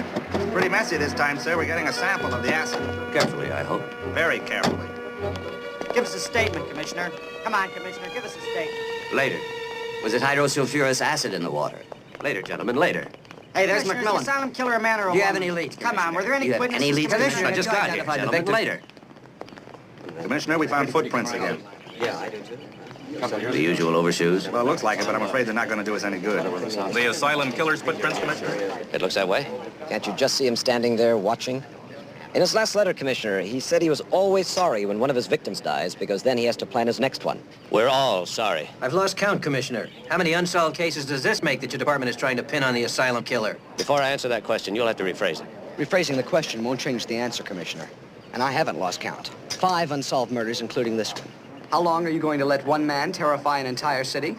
Commissioner. It's pretty messy this time, sir. We're getting a sample of the acid. Carefully, I hope. Very carefully. Give us a statement, Commissioner. Come on, Commissioner, give us a statement. Later. Was it hydrosulfurous acid in the water? Later, gentlemen, later. Hey, there's Commissioner, McMillan. Is the asylum killer a man or a Do you have woman? any leads? Come on, were there any Do you have witnesses? any leads, Commissioner, Commissioner? I just got here, identify the gentlemen. victim. Later. Commissioner, we found footprints again. The usual overshoes? Well, it looks like it, but I'm afraid they're not going to do us any good. The asylum killer's footprints, Commissioner? It looks that way. Can't you just see him standing there watching? In his last letter, Commissioner, he said he was always sorry when one of his victims dies because then he has to plan his next one. We're all sorry. I've lost count, Commissioner. How many unsolved cases does this make that your department is trying to pin on the asylum killer? Before I answer that question, you'll have to rephrase it. Rephrasing the question won't change the answer, Commissioner. And I haven't lost count. 5 unsolved murders, including this one. How long are you going to let one man terrify an entire city?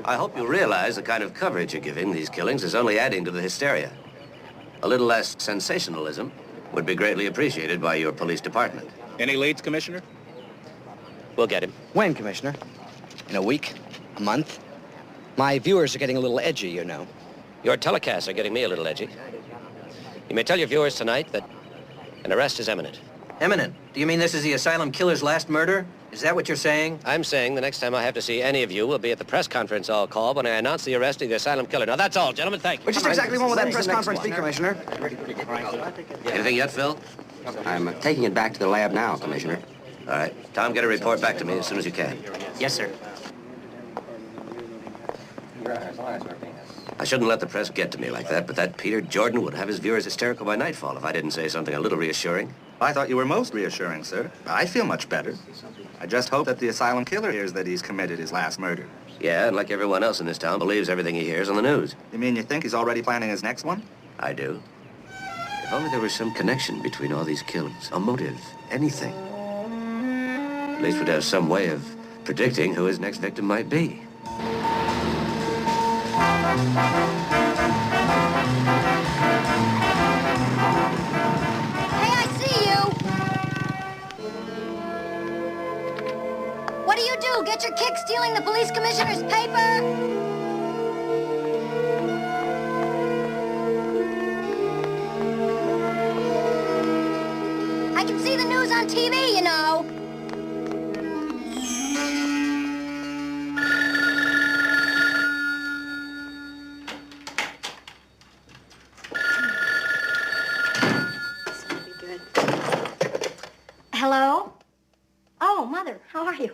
I hope you realize the kind of coverage you're giving these killings is only adding to the hysteria. A little less sensationalism would be greatly appreciated by your police department. Any leads, Commissioner? We'll get him. When, Commissioner? In a week? A month? My viewers are getting a little edgy, you know. Your telecasts are getting me a little edgy. You may tell your viewers tonight that an arrest is imminent. Eminent. Do you mean this is the asylum killer's last murder? Is that what you're saying? I'm saying the next time I have to see any of you will be at the press conference I'll call when I announce the arrest of the asylum killer. Now, that's all, gentlemen. Thank you. Well, just exactly when will that press conference be, Commissioner? Anything yet, Phil? I'm taking it back to the lab now, Commissioner. All right. Tom, get a report back to me as soon as you can. Yes, sir. I shouldn't let the press get to me like that, but that Peter Jordan would have his viewers hysterical by nightfall if I didn't say something a little reassuring. I thought you were most reassuring, sir. I feel much better. I just hope that the asylum killer hears that he's committed his last murder. Yeah, and like everyone else in this town, believes everything he hears on the news. You mean you think he's already planning his next one? I do. If only there was some connection between all these killings, a motive, anything. At least we'd have some way of predicting who his next victim might be. Hey, I see you! What do you do? Get your kick stealing the police commissioner's paper? I can see the news on TV, you know. Hello? Oh, Mother, how are you?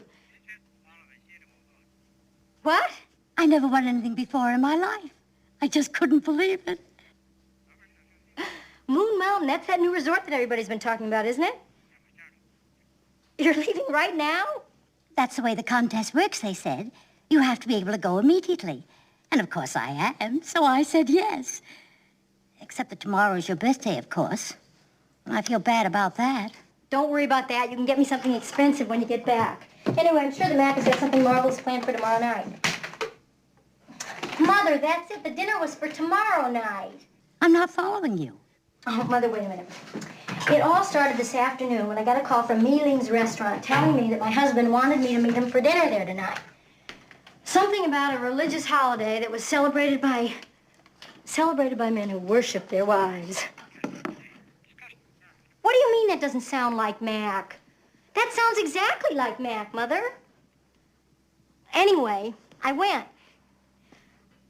What? I never won anything before in my life. I just couldn't believe it. Moon Mountain, that's that new resort that everybody's been talking about, isn't it? You're leaving right now? That's the way the contest works, they said. You have to be able to go immediately. And of course I am, so I said yes. Except that tomorrow is your birthday, of course. And I feel bad about that. Don't worry about that. You can get me something expensive when you get back. Anyway, I'm sure the Mac has got something marvelous planned for tomorrow night. Mother, that's it. The dinner was for tomorrow night. I'm not following you. Oh, Mother, wait a minute. It all started this afternoon when I got a call from McMillan's restaurant telling me that my husband wanted me to meet him for dinner there tonight. Something about a religious holiday that was celebrated by men who worship their wives. What do you mean that doesn't sound like Mac? That sounds exactly like Mac, Mother. Anyway, I went.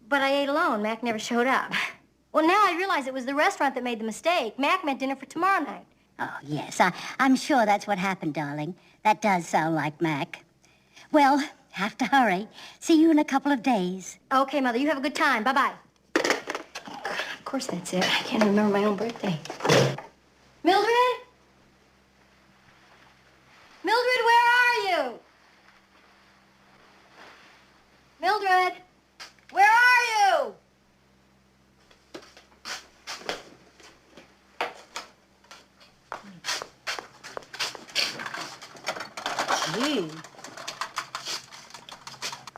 But I ate alone. Mac never showed up. Well, now I realize it was the restaurant that made the mistake. Mac meant dinner for tomorrow night. Oh, yes. I'm sure that's what happened, darling. That does sound like Mac. Well, have to hurry. See you in a couple of days. Okay, Mother. You have a good time. Bye-bye. Of course that's it. I can't remember my own birthday. Mildred? Mildred, where are you? Mildred, where are you? Gee.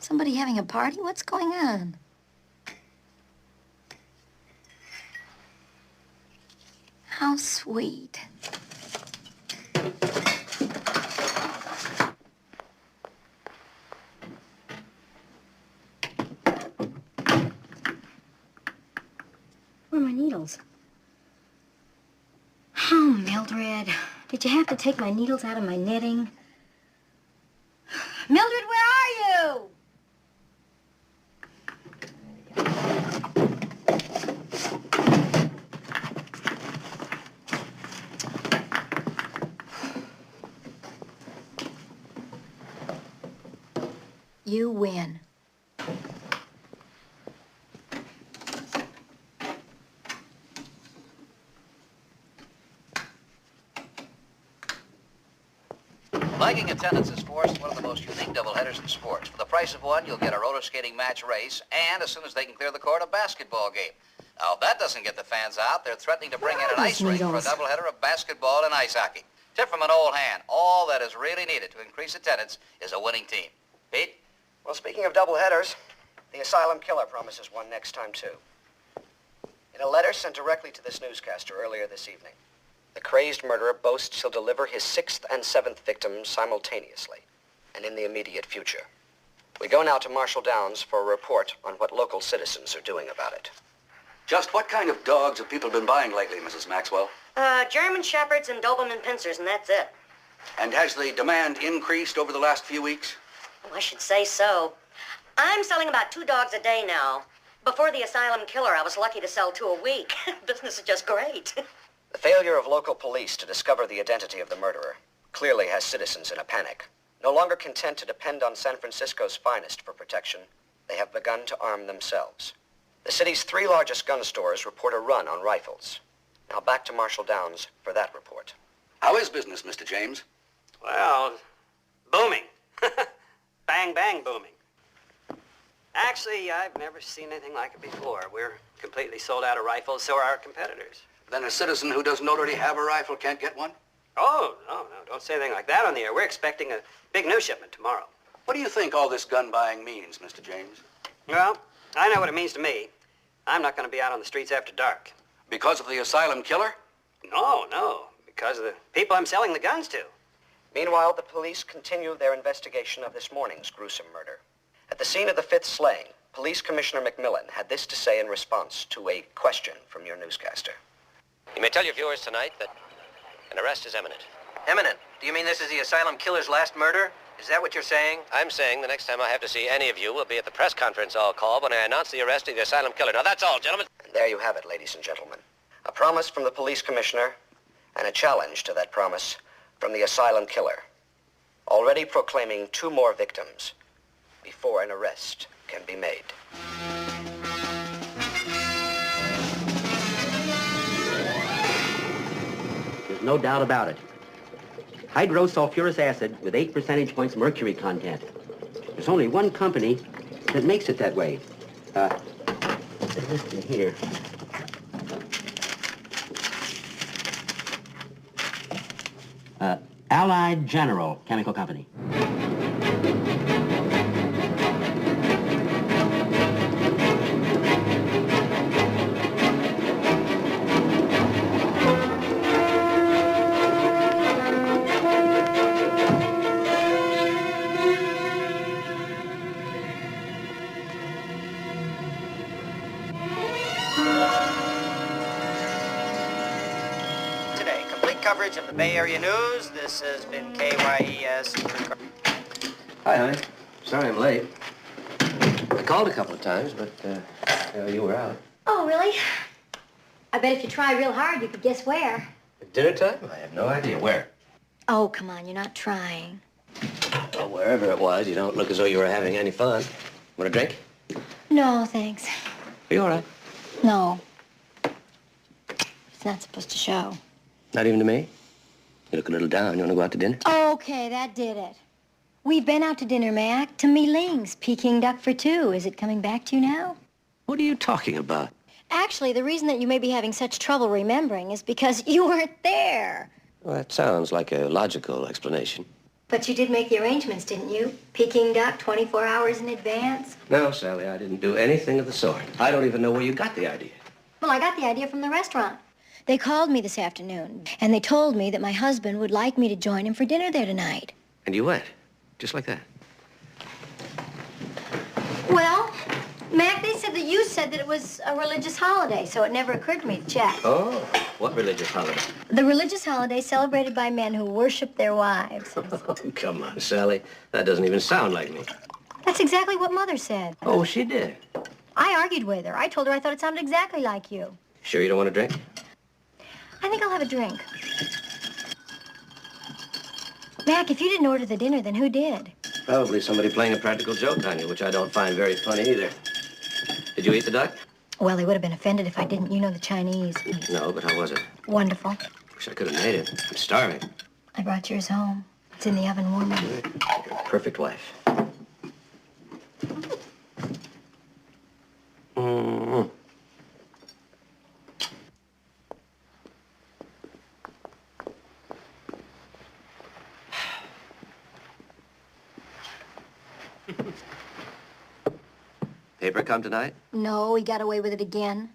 Somebody having a party? What's going on? How sweet. Where are my needles? Oh, Mildred, did you have to take my needles out of my knitting? Mildred, where are you? You win. Flagging attendance is forced one of the most unique doubleheaders in sports. For the price of one, you'll get a roller skating match race, and as soon as they can clear the court, a basketball game. Now, if that doesn't get the fans out, they're threatening to bring in an ice rink for a doubleheader of basketball and ice hockey. Tip from an old hand, all that is really needed to increase attendance is a winning team. Pete? Well, speaking of doubleheaders, the asylum killer promises one next time, too. In a letter sent directly to this newscaster earlier this evening, the crazed murderer boasts he'll deliver his 6th and 7th victims simultaneously and in the immediate future. We go now to Marshall Downs for a report on what local citizens are doing about it. Just what kind of dogs have people been buying lately, Mrs. Maxwell? German Shepherds and Doberman Pinschers, and that's it. And has the demand increased over the last few weeks? Oh, I should say so. I'm selling about 2 dogs a day now. Before the asylum killer, I was lucky to sell 2 a week. Business is just great. The failure of local police to discover the identity of the murderer clearly has citizens in a panic. No longer content to depend on San Francisco's finest for protection, they have begun to arm themselves. The city's 3 largest gun stores report a run on rifles. Now back to Marshall Downs for that report. How is business, Mr. James? Well, booming. Bang, bang, booming. Actually, I've never seen anything like it before. We're completely sold out of rifles, so are our competitors. Then a citizen who doesn't already have a rifle can't get one? Oh, no, don't say anything like that on the air. We're expecting a big new shipment tomorrow. What do you think all this gun buying means, Mr. James? Well, I know what it means to me. I'm not going to be out on the streets after dark. Because of the asylum killer? No, because of the people I'm selling the guns to. Meanwhile, the police continue their investigation of this morning's gruesome murder. At the scene of the 5th slaying, Police Commissioner McMillan had this to say in response to a question from your newscaster. You may tell your viewers tonight that an arrest is imminent. Eminent, do you mean this is the asylum killer's last murder? Is that what you're saying? I'm saying the next time I have to see any of you will be at the press conference I'll call when I announce the arrest of the asylum killer. Now, that's all, gentlemen. And there you have it, ladies and gentlemen. A promise from the police commissioner and a challenge to that promise from the asylum killer. Already proclaiming 2 more victims before an arrest can be made. There's no doubt about it. Hydrosulfurous acid with 8 percentage points mercury content. There's only one company that makes it that way. Listen here. Allied General Chemical Company. Today, complete coverage of the Bay Area news. This has been KYES. Hi, honey. Sorry I'm late. I called a couple of times, but you were out. Oh, really? I bet if you try real hard, you could guess where. At dinner time? I have no idea. Where? Oh, come on, you're not trying. Well, wherever it was, you don't look as though you were having any fun. Want a drink? No, thanks. Are you all right? No. It's not supposed to show. Not even to me? You look a little down. You want to go out to dinner? Okay, that did it. We've been out to dinner, Mac, to Mi Ling's, Peking duck for 2. Is it coming back to you now? What are you talking about? Actually, the reason that you may be having such trouble remembering is because you weren't there. Well, that sounds like a logical explanation. But you did make the arrangements, didn't you? Peking duck 24 hours in advance. No, Sally, I didn't do anything of the sort. I don't even know where you got the idea. Well, I got the idea from the restaurant. They called me this afternoon, and they told me that my husband would like me to join him for dinner there tonight. And you went? Just like that? Well, Mac, they said that you said that it was a religious holiday, so it never occurred to me to check. Oh. What religious holiday? The religious holiday celebrated by men who worship their wives. Oh, come on, Sally. That doesn't even sound like me. That's exactly what Mother said. Oh, she did? I argued with her. I told her I thought it sounded exactly like you. Sure you don't want a drink? I think I'll have a drink. Mac, if you didn't order the dinner, then who did? Probably somebody playing a practical joke on you, which I don't find very funny either. Did you eat the duck? Well, they would have been offended if I didn't. You know the Chinese. No, but how was it? Wonderful. Wish I could have made it. I'm starving. I brought yours home. It's in the oven warming. You're a perfect wife. Mm-hmm. Paper come tonight? No, he got away with it again.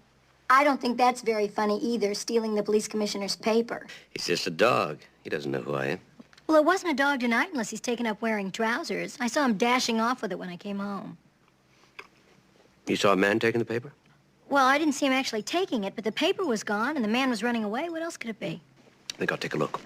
I don't think that's very funny either, stealing the police commissioner's paper. He's just a dog. He doesn't know who I am. Well, it wasn't a dog tonight unless he's taken up wearing trousers. I saw him dashing off with it when I came home. You saw a man taking the paper? Well, I didn't see him actually taking it, but the paper was gone and the man was running away. What else could it be? I think I'll take a look.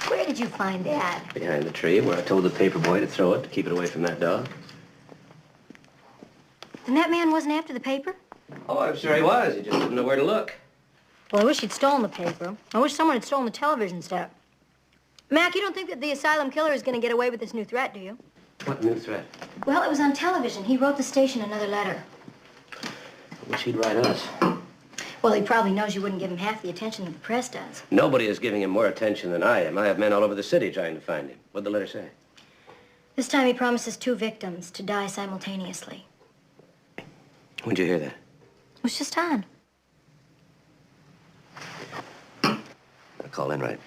Where did you find that? Behind the tree where I told the paper boy to throw it to keep it away from that dog. Then that man wasn't after the paper? Oh, I'm sure he was. He just didn't know where to look. Well, I wish he'd stolen the paper. I wish someone had stolen the television set. Mac, you don't think that the asylum killer is going to get away with this new threat, do you? What new threat? Well, it was on television. He wrote the station another letter. I wish he'd write us. Well, he probably knows you wouldn't give him half the attention that the press does. Nobody is giving him more attention than I am. I have men all over the city trying to find him. What'd the letter say? This time he promises 2 victims to die simultaneously. When'd you hear that? It was just on. I'll call in right.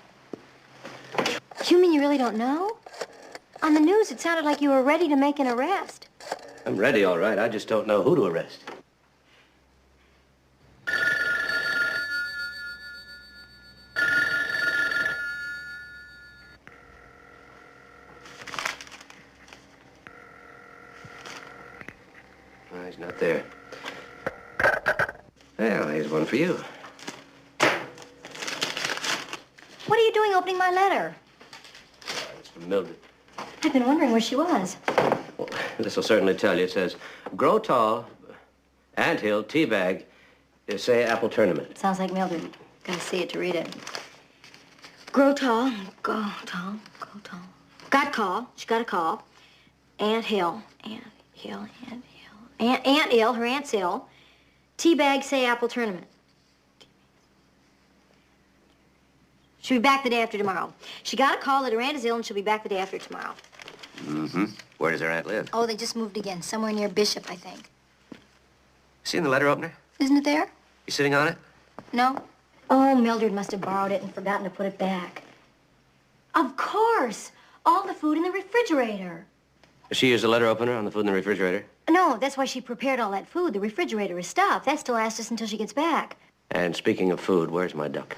You mean you really don't know? On the news, it sounded like you were ready to make an arrest. I'm ready, all right. I just don't know who to arrest. Oh, he's not there. Well, here's one for you. What are you doing opening my letter? It's from Mildred. I've been wondering where she was. Well, this will certainly tell you. It says, grow tall, anthill, teabag, say apple tournament. Sounds like Mildred. Gotta see it to read it. Grow tall, go tall, go tall. Got call. She got a call. Aunt Hill, Aunt Hill, Aunt Hill. Aunt ill, her aunt's ill. Teabag, say apple tournament. She'll be back the day after tomorrow. She got a call that her aunt is ill and she'll be back the day after tomorrow. Mm-hmm. Where does her aunt live? Oh, they just moved again. Somewhere near Bishop, I think. Seen the letter opener? Isn't it there? You sitting on it? No. Oh, Mildred must have borrowed it and forgotten to put it back. Of course. All the food in the refrigerator. She used a letter opener on the food in the refrigerator? No, that's why she prepared all that food. The refrigerator is stuffed. That still lasts us until she gets back. And speaking of food, where's my duck?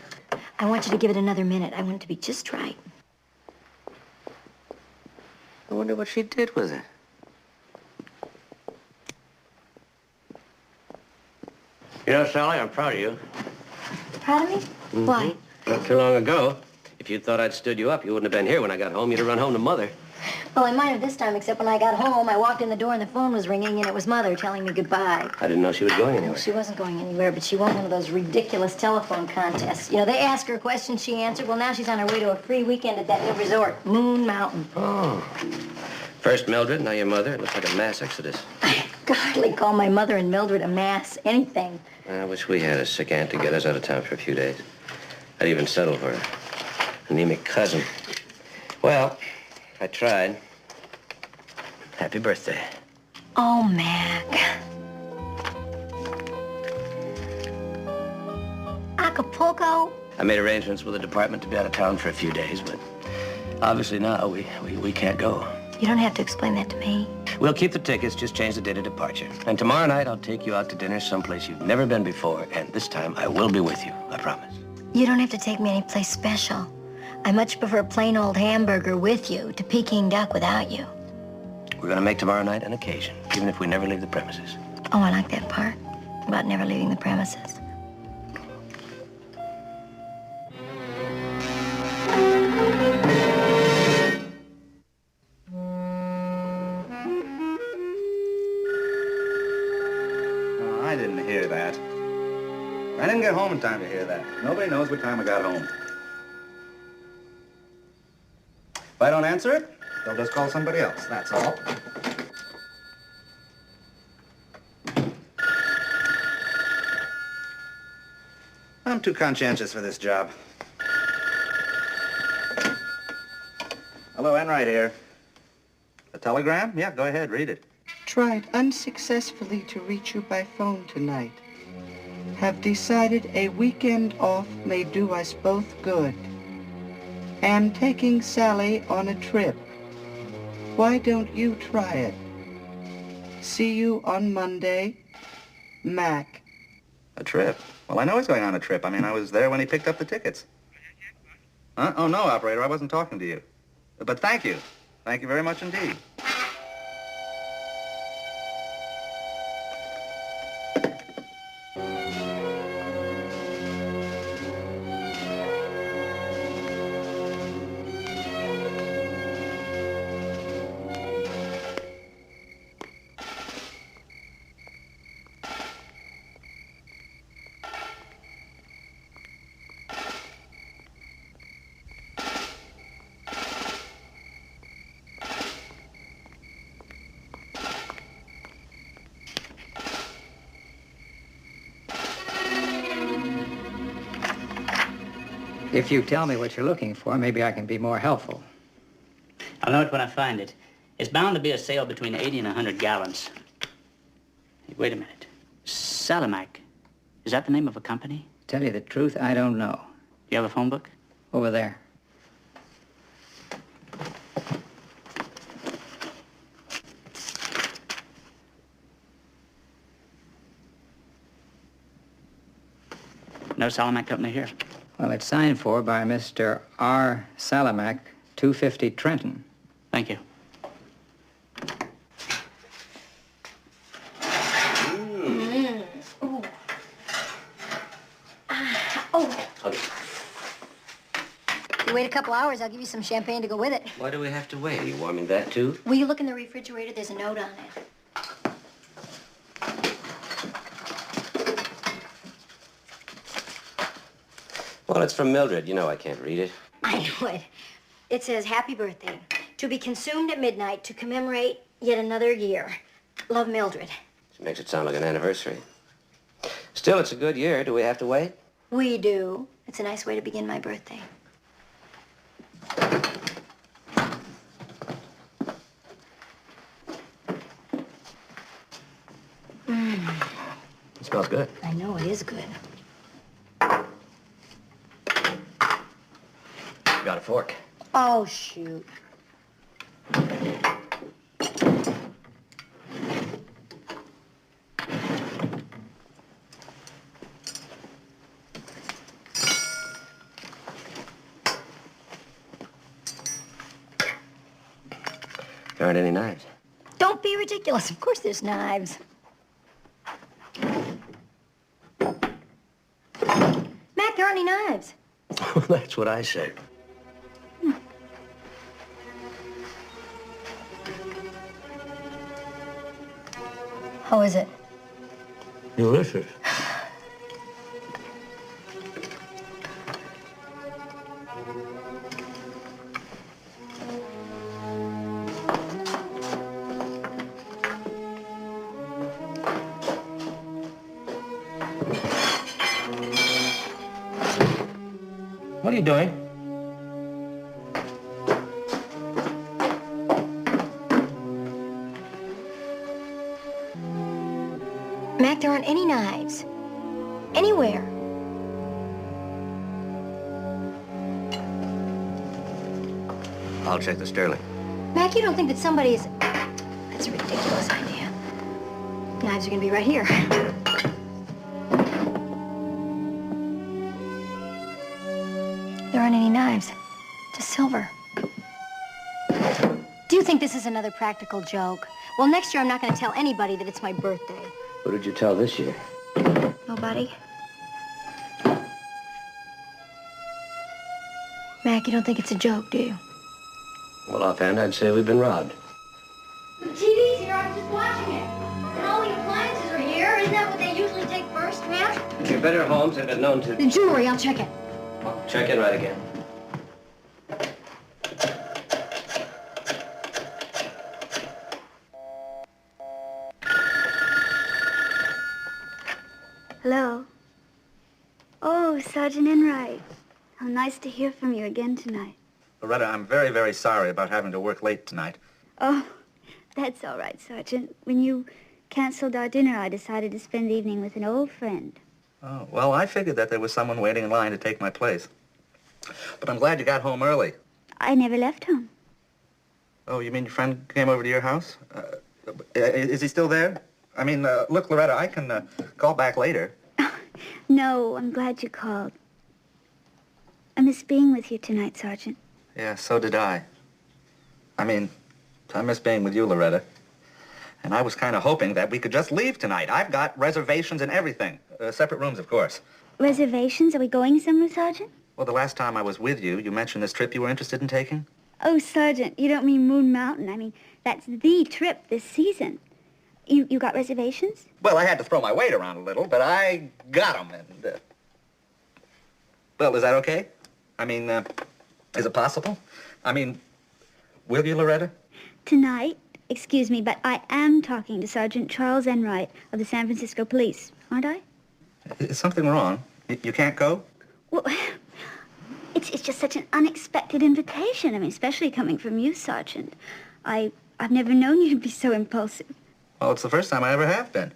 I want you to give it another minute. I want it to be just right. I wonder what she did with it. You know, Sally, I'm proud of you. Proud of me? Mm-hmm. Why? Not too long ago, if you'd thought I'd stood you up, you wouldn't have been here when I got home. You'd have run home to Mother. Well, I might have this time, except when I got home, I walked in the door and the phone was ringing, and it was Mother telling me goodbye. I didn't know she was going anywhere. She wasn't going anywhere, but she won one of those ridiculous telephone contests. You know, they ask her questions, she answered. Well, now she's on her way to a free weekend at that new resort, Moon Mountain. Oh. First Mildred, now your mother. It looks like a mass exodus. I hardly call my mother and Mildred a mass anything. I wish we had a sick aunt to get us out of town for a few days. I'd even settle for an anemic cousin. Well, I tried. Happy birthday. Oh, Mac. I Acapulco? I made arrangements with the department to be out of town for a few days, but obviously now we can't go. You don't have to explain that to me. We'll keep the tickets, just change the date of departure. And tomorrow night, I'll take you out to dinner someplace you've never been before, and this time I will be with you, I promise. You don't have to take me anyplace special. I much prefer plain old hamburger with you to Peking duck without you. We're gonna make tomorrow night an occasion, even if we never leave the premises. Oh, I like that part, about never leaving the premises. I didn't hear that. I didn't get home in time to hear that. Nobody knows what time I got home. If I don't answer it, they'll just call somebody else, that's all. I'm too conscientious for this job. Hello, Enright here. A telegram? Yeah, go ahead, read it. Tried unsuccessfully to reach you by phone tonight. Have decided a weekend off may do us both good. Am taking Sally on a trip. Why don't you try it? See you on Monday. Mac. A trip? Well, I know he's going on a trip. I mean, I was there when he picked up the tickets. Huh? Oh, no, operator, I wasn't talking to you. But thank you. Thank you very much indeed. If you tell me what you're looking for, maybe I can be more helpful. I'll know it when I find it. It's bound to be a sale between 80 and 100 gallons. Hey, wait a minute. Salamac. Is that the name of a company? Tell you the truth, I don't know. You have a phone book? Over there. No Salamac company here. Well, it's signed for by Mr. R. Salamac, 250 Trenton. Thank you. You wait a couple hours, I'll give you some champagne to go with it. Why do we have to wait? Are you warming that too? Will you look in the refrigerator? There's a note on it. Well, it's from Mildred. You know I can't read it. I know it. It says, happy birthday. To be consumed at midnight to commemorate yet another year. Love, Mildred. She makes it sound like an anniversary. Still, it's a good year. Do we have to wait? We do. It's a nice way to begin my birthday. It smells good. I know, it is good. Got a fork. Oh, shoot. There aren't any knives. Don't be ridiculous. Of course there's knives. Mac, there aren't any knives. That's what I say. How is it? Delicious. What are you doing? Mac, there aren't any knives. Anywhere. I'll check the sterling. Mac, you don't think that somebody's... That's a ridiculous idea. Knives are gonna be right here. There aren't any knives. Just silver. Do you think this is another practical joke? Well, next year I'm not gonna tell anybody that it's my birthday. Who did you tell this year? Nobody? Mac, you don't think it's a joke, do you? Well, offhand, I'd say we've been robbed. The TV's here. I was just watching it. And all the appliances are here. Isn't that what they usually take first, Mac? Your better homes have been known to... The jewelry, I'll check it. Well, check in right again. Hello. Oh, Sergeant Enright. How nice to hear from you again tonight. Loretta, I'm very, very sorry about having to work late tonight. Oh, that's all right, Sergeant. When you canceled our dinner, I decided to spend the evening with an old friend. Oh, well, I figured that there was someone waiting in line to take my place. But I'm glad you got home early. I never left home. Oh, you mean your friend came over to your house? Is he still there? I mean, look, Loretta, I can call back later. No, I'm glad you called. I miss being with you tonight, Sergeant. Yeah, so did I. I mean, I miss being with you, Loretta. And I was kind of hoping that we could just leave tonight. I've got reservations and everything. Separate rooms, of course. Reservations? Are we going somewhere, Sergeant? Well, the last time I was with you, you mentioned this trip you were interested in taking. Oh, Sergeant, you don't mean Moon Mountain. I mean, that's the trip this season. You got reservations? Well, I had to throw my weight around a little, but I got them. And, well, is that okay? I mean, is it possible? I mean, will you, Loretta? Tonight? Excuse me, but I am talking to Sergeant Charles Enright of the San Francisco Police, aren't I? Is something wrong? You can't go? Well, it's just such an unexpected invitation. I mean, especially coming from you, Sergeant. I've never known you to be so impulsive. Well, it's the first time I ever have been.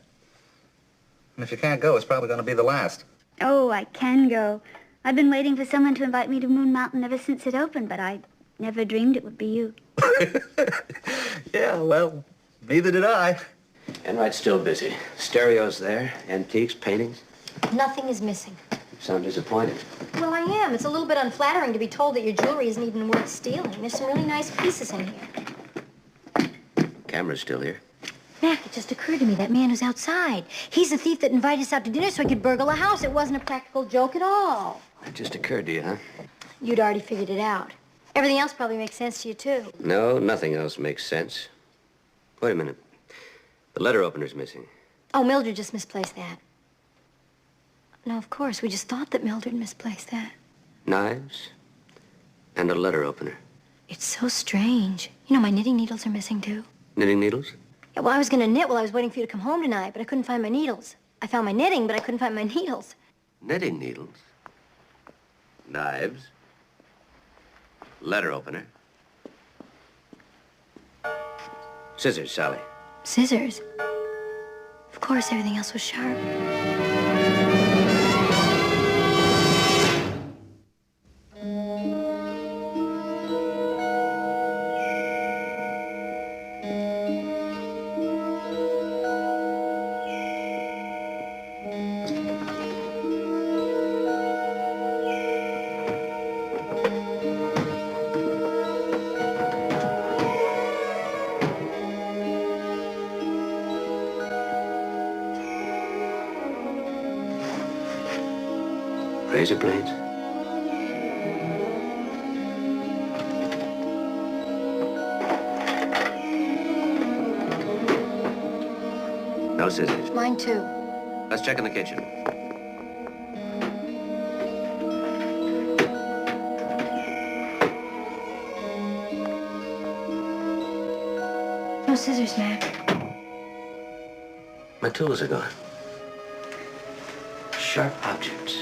And if you can't go, it's probably going to be the last. Oh, I can go. I've been waiting for someone to invite me to Moon Mountain ever since it opened, but I never dreamed it would be you. Yeah, well, neither did I. Enright's still busy. Stereos there, antiques, paintings. Nothing is missing. You sound disappointed. Well, I am. It's a little bit unflattering to be told that your jewelry isn't even worth stealing. There's some really nice pieces in here. Camera's still here. Mac, it just occurred to me, that man who's outside. He's the thief that invited us out to dinner so he could burgle a house. It wasn't a practical joke at all. That just occurred to you, huh? You'd already figured it out. Everything else probably makes sense to you, too. No, nothing else makes sense. Wait a minute. The letter opener's missing. Oh, Mildred just misplaced that. No, of course. We just thought that Mildred misplaced that. Knives and a letter opener. It's so strange. You know, my knitting needles are missing, too. Knitting needles? Yeah, well, I was going to knit while I was waiting for you to come home tonight, but I couldn't find my needles. I found my knitting, but I couldn't find my needles. Knitting needles? Knives? Letter opener? Scissors, Sally. Scissors? Of course, everything else was sharp. Razor blades? No scissors. Mine, too. Let's check in the kitchen. No scissors, Mac. My tools are gone. Sharp objects.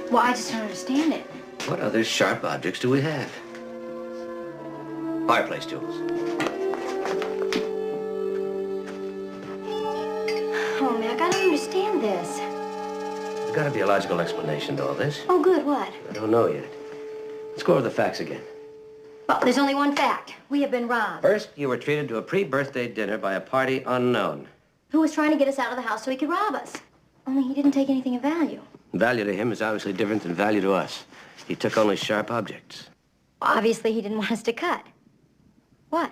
Well, I just don't understand it. What other sharp objects do we have? Fireplace tools. Oh, Mac, I don't understand this. There's got to be a logical explanation to all this. Oh, good. What? I don't know yet. Let's go over the facts again. Well, there's only one fact. We have been robbed. First, you were treated to a pre-birthday dinner by a party unknown. Who was trying to get us out of the house so he could rob us. Only he didn't take anything of value. Value to him is obviously different than value to us. He took only sharp objects. Obviously, he didn't want us to cut. What?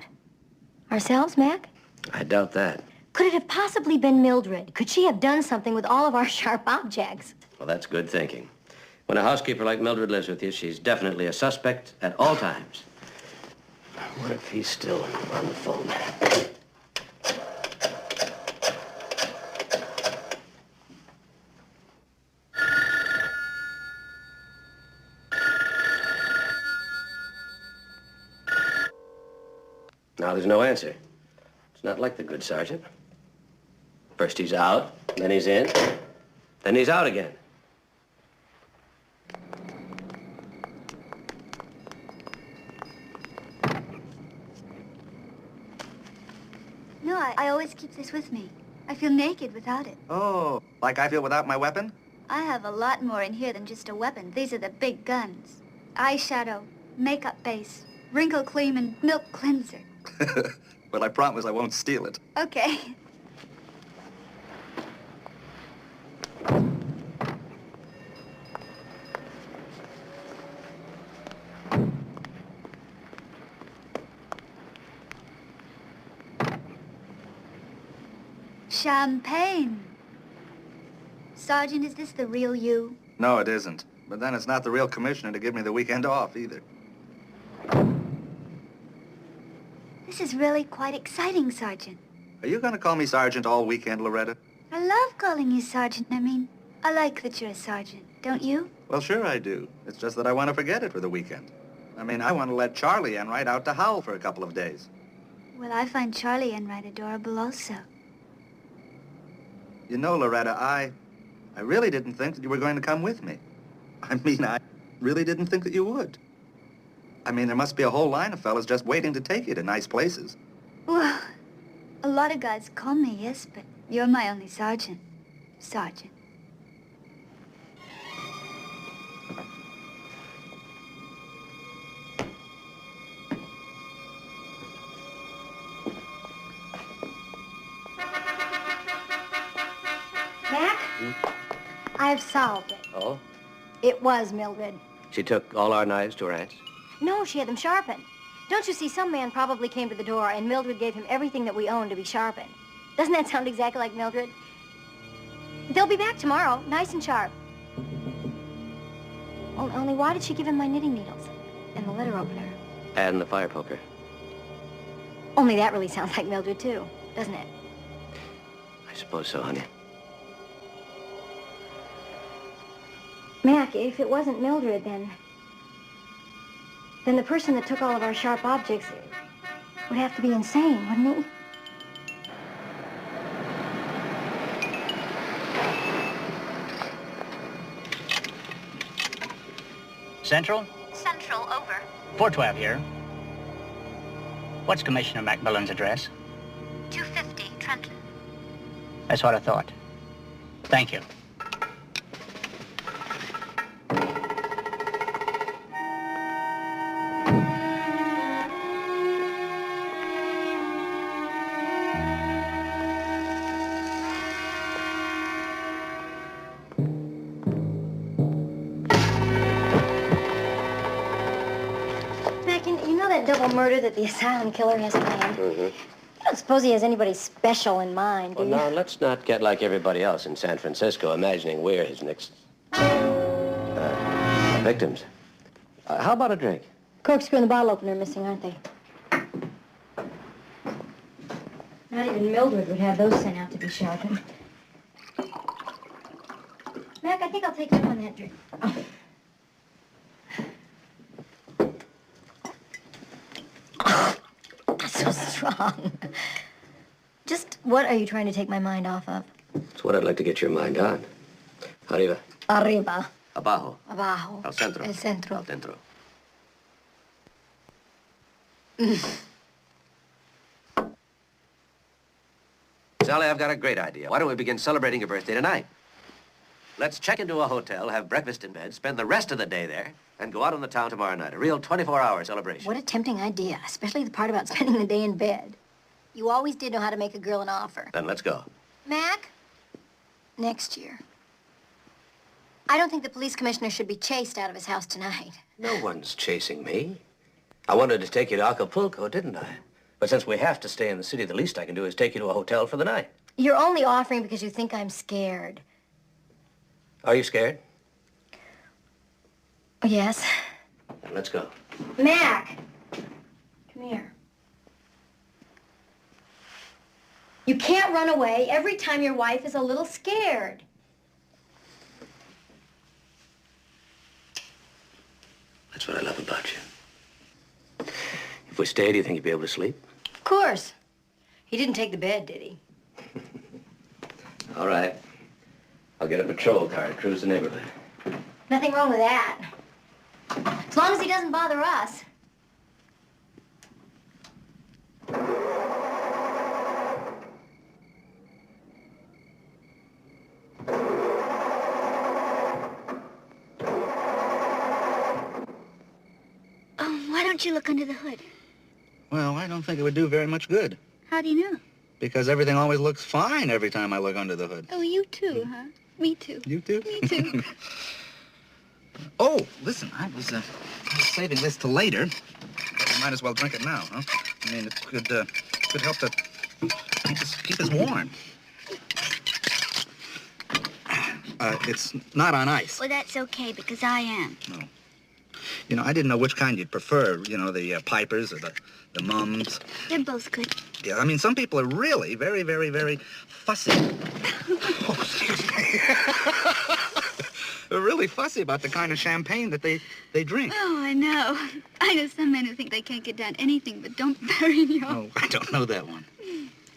Ourselves, Mac? I doubt that. Could it have possibly been Mildred? Could she have done something with all of our sharp objects? Well, that's good thinking. When a housekeeper like Mildred lives with you, she's definitely a suspect at all times. What if he's still on the phone? Now there's no answer. It's not like the good sergeant. First he's out, then he's in, then he's out again. No, I always keep this with me. I feel naked without it. Oh, like I feel without my weapon? I have a lot more in here than just a weapon. These are the big guns. Eyeshadow, makeup base, wrinkle cream, and milk cleanser. Well, I promise I won't steal it. Okay. Champagne. Sergeant, is this the real you? No, it isn't. But then it's not the real commissioner to give me the weekend off, either. This is really quite exciting, Sergeant. Are you going to call me Sergeant all weekend, Loretta? I love calling you Sergeant. I like that you're a sergeant, don't you? Well, sure I do. It's just that I want to forget it for the weekend. I want to let Charlie Enright out to howl for a couple of days. Well, I find Charlie Enright adorable also. You know, Loretta, I really didn't think that you were going to come with me. I really didn't think that you would. There must be a whole line of fellas just waiting to take you to nice places. Well, a lot of guys call me, yes, but you're my only sergeant. Sergeant. Mac? I've solved it. Oh? It was Mildred. She took all our knives to her aunt's? No, she had them sharpened. Don't you see, some man probably came to the door and Mildred gave him everything that we own to be sharpened. Doesn't that sound exactly like Mildred? They'll be back tomorrow, nice and sharp. Only why did she give him my knitting needles and the letter opener? And the fire poker. Only that really sounds like Mildred, too, doesn't it? I suppose so, honey. Mac, if it wasn't Mildred, then the person that took all of our sharp objects would have to be insane, wouldn't he? Central? Central, over. 412 here. What's Commissioner McMillan's address? 250, Trenton. That's what I thought. Thank you. Double murder that the asylum killer has planned. Mm-hmm. You don't suppose he has anybody special in mind, do Well, you? now, let's not get like everybody else in San Francisco, imagining we're his next victims. How about a drink? Corkscrew and the bottle opener are missing, aren't they? Not even Mildred would have those sent out to be sharpened. Mac, I think I'll take you up on that drink. Oh. So strong. Just what are you trying to take my mind off of? It's what I'd like to get your mind on. Arriba. Arriba. Abajo. Abajo. Al centro. El centro. Al dentro. Sally, I've got a great idea. Why don't we begin celebrating your birthday tonight? Let's check into a hotel, have breakfast in bed, spend the rest of the day there, and go out on the town tomorrow night. A real 24-hour celebration. What a tempting idea, especially the part about spending the day in bed. You always did know how to make a girl an offer. Then let's go. Mac, next year. I don't think the police commissioner should be chased out of his house tonight. No one's chasing me. I wanted to take you to Acapulco, didn't I? But since we have to stay in the city, the least I can do is take you to a hotel for the night. You're only offering because you think I'm scared. Are you scared? Yes. Then let's go. Mac! Come here. You can't run away every time your wife is a little scared. That's what I love about you. If we stay, do you think you'd be able to sleep? Of course. He didn't take the bed, did he? All right. I'll get a patrol car and cruise the neighborhood. Nothing wrong with that. As long as he doesn't bother us. Why don't you look under the hood? Well, I don't think it would do very much good. How do you know? Because everything always looks fine every time I look under the hood. Oh, you too, huh? Me too. You too? Me too. Oh, listen, I was saving this till later. But we might as well drink it now, huh? I mean, it could help to keep us warm. It's not on ice. Well, that's okay, because I am. No. You know, I didn't know which kind you'd prefer, you know, the pipers or the mums. They're both good. Yeah, I mean, some people are really very, very, very fussy. Oh, excuse me. They're really fussy about the kind of champagne that they drink. Oh, I know. I know some men who think they can't get down anything but Dom Perignon. Oh, I don't know that one.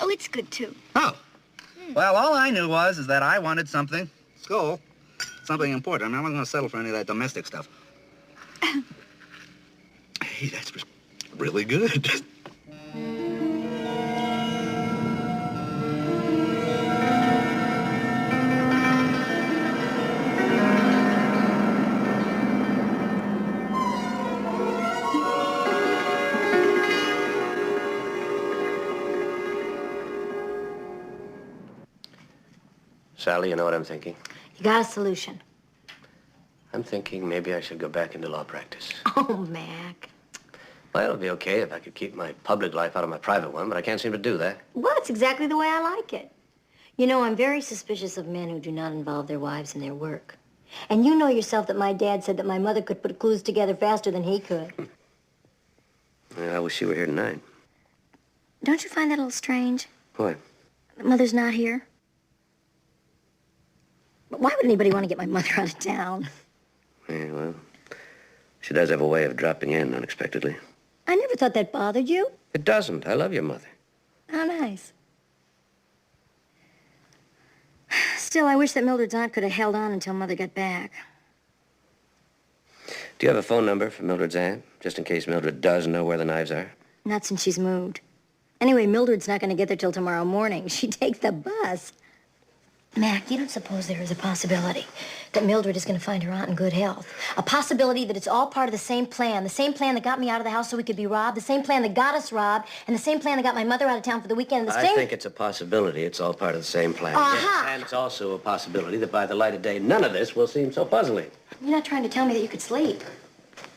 Oh, it's good, too. Oh. Well, all I knew is that I wanted something, something important. I mean, I'm not going to settle for any of that domestic stuff. Hey, that's really good. Sally, you know what I'm thinking? You got a solution. I'm thinking maybe I should go back into law practice. Oh, Mac. Well, it'll be okay if I could keep my public life out of my private one, but I can't seem to do that. Well, it's exactly the way I like it. You know, I'm very suspicious of men who do not involve their wives in their work. And you know yourself that my dad said that my mother could put clues together faster than he could. Yeah, I wish she were here tonight. Don't you find that a little strange? What? That Mother's not here? But why would anybody want to get my mother out of town? Yeah, well, she does have a way of dropping in unexpectedly. I never thought that bothered you. It doesn't. I love your mother. How nice. Still, I wish that Mildred's aunt could have held on until Mother got back. Do you have a phone number for Mildred's aunt, just in case Mildred does know where the knives are? Not since she's moved. Anyway, Mildred's not going to get there till tomorrow morning. She takes the bus. Mac, you don't suppose there is a possibility that Mildred is going to find her aunt in good health? A possibility that it's all part of the same plan that got me out of the house so we could be robbed, the same plan that got us robbed, and the same plan that got my mother out of town for the weekend, and the I think it's a possibility it's all part of the same plan. Aha! Yes, and it's also a possibility that by the light of day, none of this will seem so puzzling. You're not trying to tell me that you could sleep.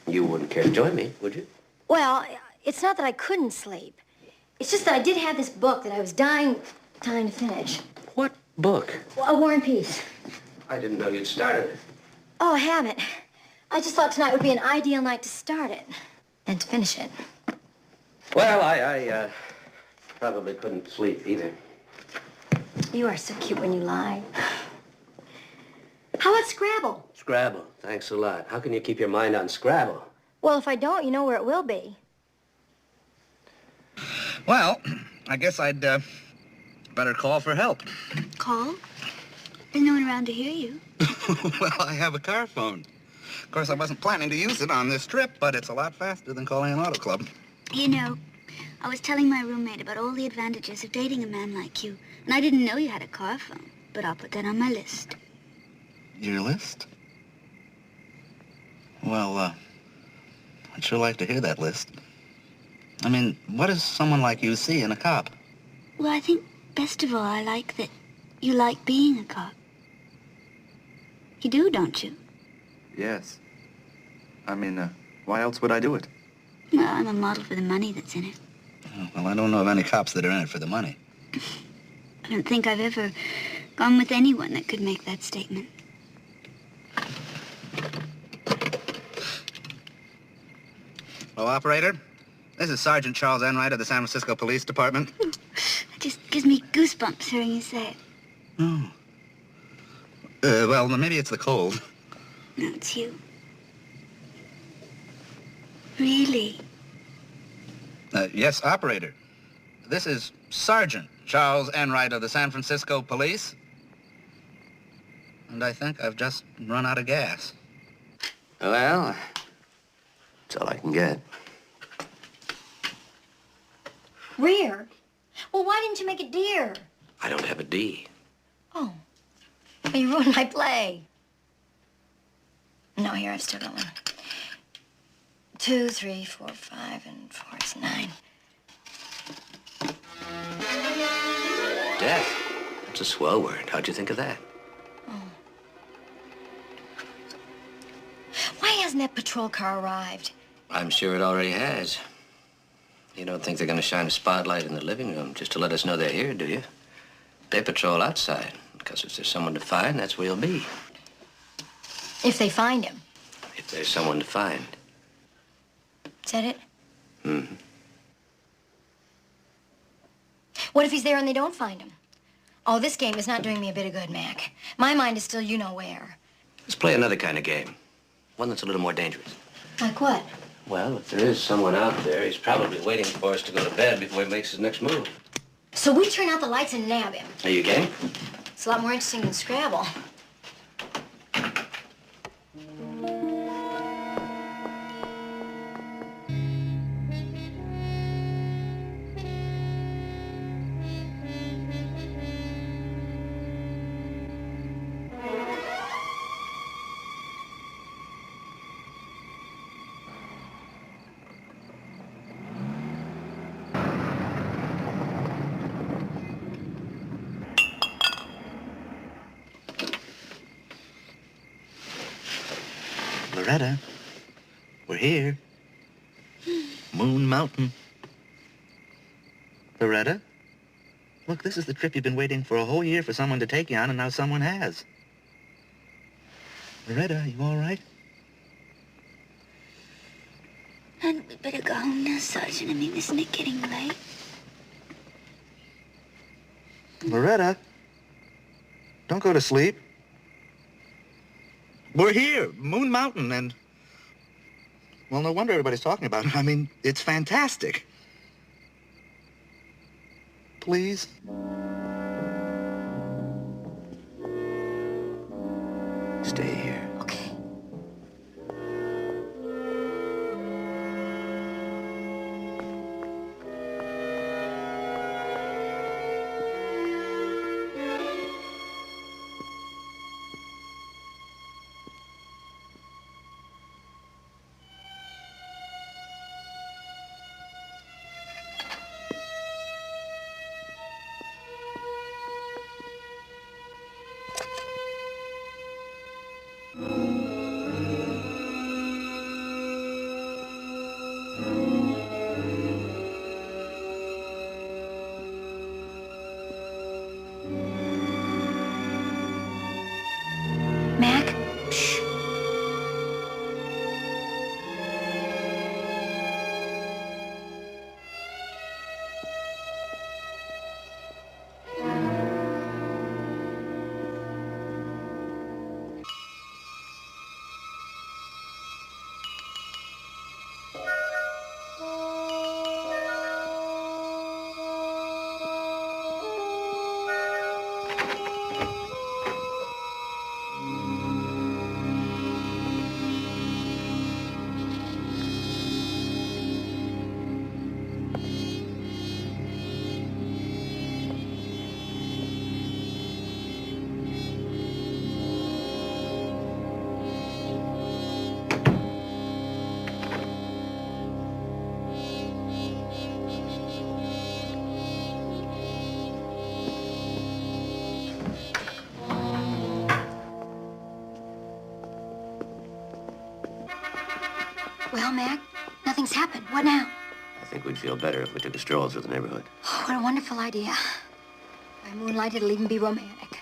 You wouldn't care to join me, would you? Well, it's not that I couldn't sleep. It's just that I did have this book that I was dying to finish. What book? A War and Peace. I didn't know you'd started it. Oh, I haven't. I just thought tonight would be an ideal night to start it and to finish it. Well, I probably couldn't sleep either. You are so cute when you lie. How about Scrabble? Scrabble, thanks a lot. How can you keep your mind on Scrabble? Well, if I don't, you know where it will be. Well, I guess I'd better call for help. Call? There's no one around to hear you. Well, I have a car phone. Of course, I wasn't planning to use it on this trip, but it's a lot faster than calling an auto club. You know, I was telling my roommate about all the advantages of dating a man like you, and I didn't know you had a car phone, but I'll put that on my list. Your list? Well, I'd sure like to hear that list. I mean, what does someone like you see in a cop? Well, I think best of all, I like that you like being a cop. You do, don't you? Yes. I mean, why else would I do it? Well, I'm a model for the money that's in it. Oh, well, I don't know of any cops that are in it for the money. I don't think I've ever gone with anyone that could make that statement. Hello, operator. This is Sergeant Charles Enright of the San Francisco Police Department. It just gives me goosebumps hearing you say it. Oh. Well, maybe it's the cold. No, it's you. Really? Yes, operator. This is Sergeant Charles Enright of the San Francisco Police. And I think I've just run out of gas. Well, that's all I can get. Rear? Well, why didn't you make it deer? I don't have a D. Oh. Well, you ruined my play. No, here, I've still got one. 2, 3, 4, 5, and 4 is 9. Death. That's a swell word. How'd you think of that? Why hasn't that patrol car arrived? I'm sure it already has. You don't think they're going to shine a spotlight in the living room just to let us know they're here, do you? They patrol outside, because if there's someone to find, that's where you'll be. If they find him. If there's someone to find. Is that it? Mm-hmm. What if he's there and they don't find him? Oh, this game is not doing me a bit of good, Mac. My mind is still you-know-where. Let's play another kind of game. One that's a little more dangerous. Like what? Well, if there is someone out there, he's probably waiting for us to go to bed before he makes his next move. So we turn out the lights and nab him. Are you game? It's a lot more interesting than Scrabble. Loretta, we're here. Moon Mountain. Loretta, look, this is the trip you've been waiting for a whole year for someone to take you on, and now someone has. Loretta, are you all right? Hadn't we better go home now, Sergeant? I mean, isn't it getting late? Loretta, don't go to sleep. We're here, Moon Mountain, and... well, no wonder everybody's talking about it. I mean, it's fantastic. Please? Stay here. Well, Mac, nothing's happened. What now? I think we'd feel better if we took a stroll through the neighborhood. Oh, what a wonderful idea. By moonlight, it'll even be romantic.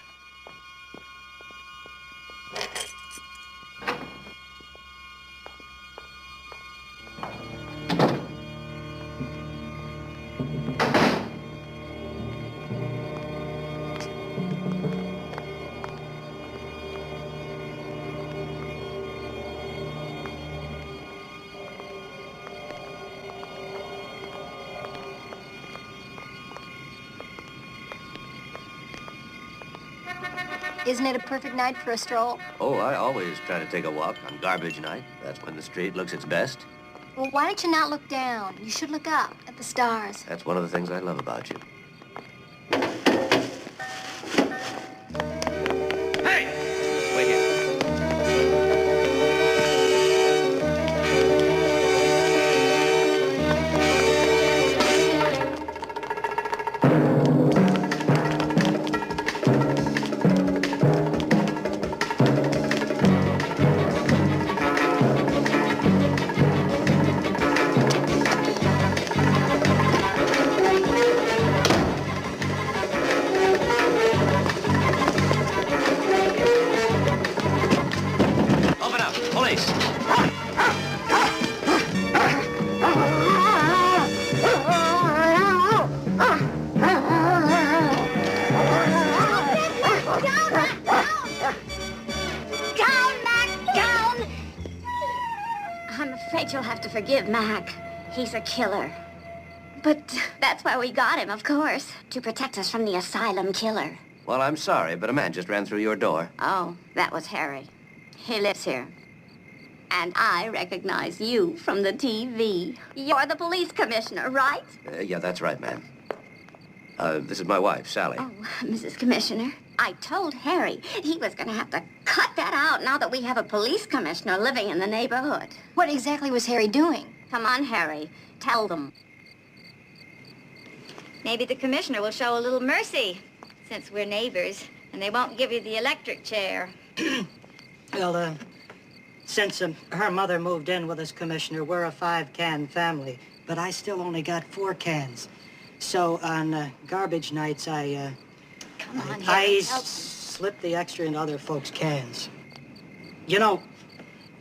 Isn't it a perfect night for a stroll? Oh, I always try to take a walk on garbage night. That's when the street looks its best. Well, why don't you not look down? You should look up at the stars. That's one of the things I love about you. Hey! Wait here. Open up! Police! Down, Mac, down! I'm afraid you'll have to forgive Mac. He's a killer. But that's why we got him, of course. To protect us from the asylum killer. Well, I'm sorry, but a man just ran through your door. Oh, that was Harry. He lives here. And I recognize you from the TV. You're the police commissioner, right? Yeah, that's right, ma'am. This is my wife, Sally. Oh, Mrs. Commissioner, I told Harry he was going to have to cut that out now that we have a police commissioner living in the neighborhood. What exactly was Harry doing? Come on, Harry. Tell them. Maybe the commissioner will show a little mercy, since we're neighbors, and they won't give you the electric chair. Well, since her mother moved in with us, Commissioner, we're a 5-can family, but I still only got 4 cans. So on garbage nights, I slip the extra into other folks' cans. You know,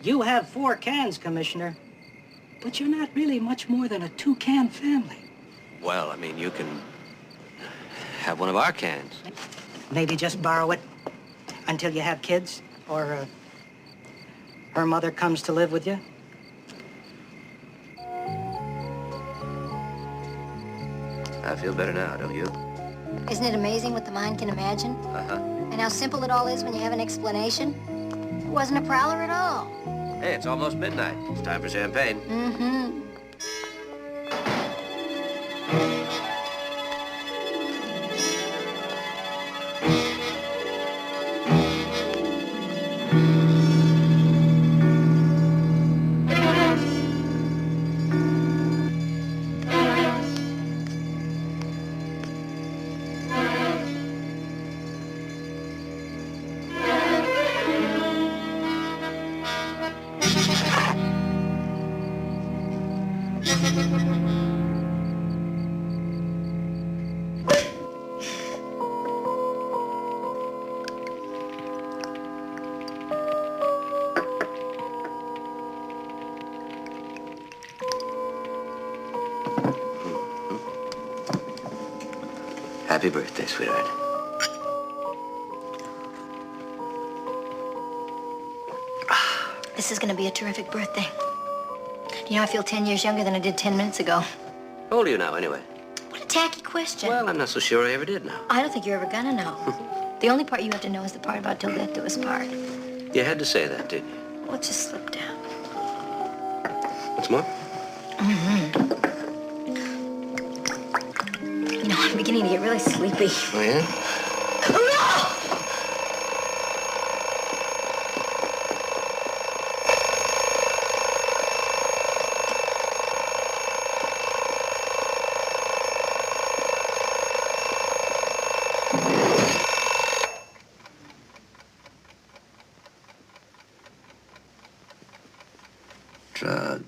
you have 4 cans, Commissioner, but you're not really much more than a 2-can family. Well, I mean, you can have one of our cans. Maybe just borrow it until you have kids, or her mother comes to live with you. I feel better now, don't you? Isn't it amazing what the mind can imagine? Uh-huh. And how simple it all is when you have an explanation? It wasn't a prowler at all. Hey, it's almost midnight. It's time for champagne. Mm-hmm. Happy birthday, sweetheart. This is going to be a terrific birthday. You know, I feel 10 years younger than I did 10 minutes ago. How old are you now, anyway? What a tacky question. Well, I'm not so sure I ever did now. I don't think you're ever gonna know. The only part you have to know is the part about till death do us part. You had to say that, didn't you? Well, it just slipped out. What's more? Mm-hmm. You know, I'm beginning to get really sleepy. Oh, yeah? Drugs.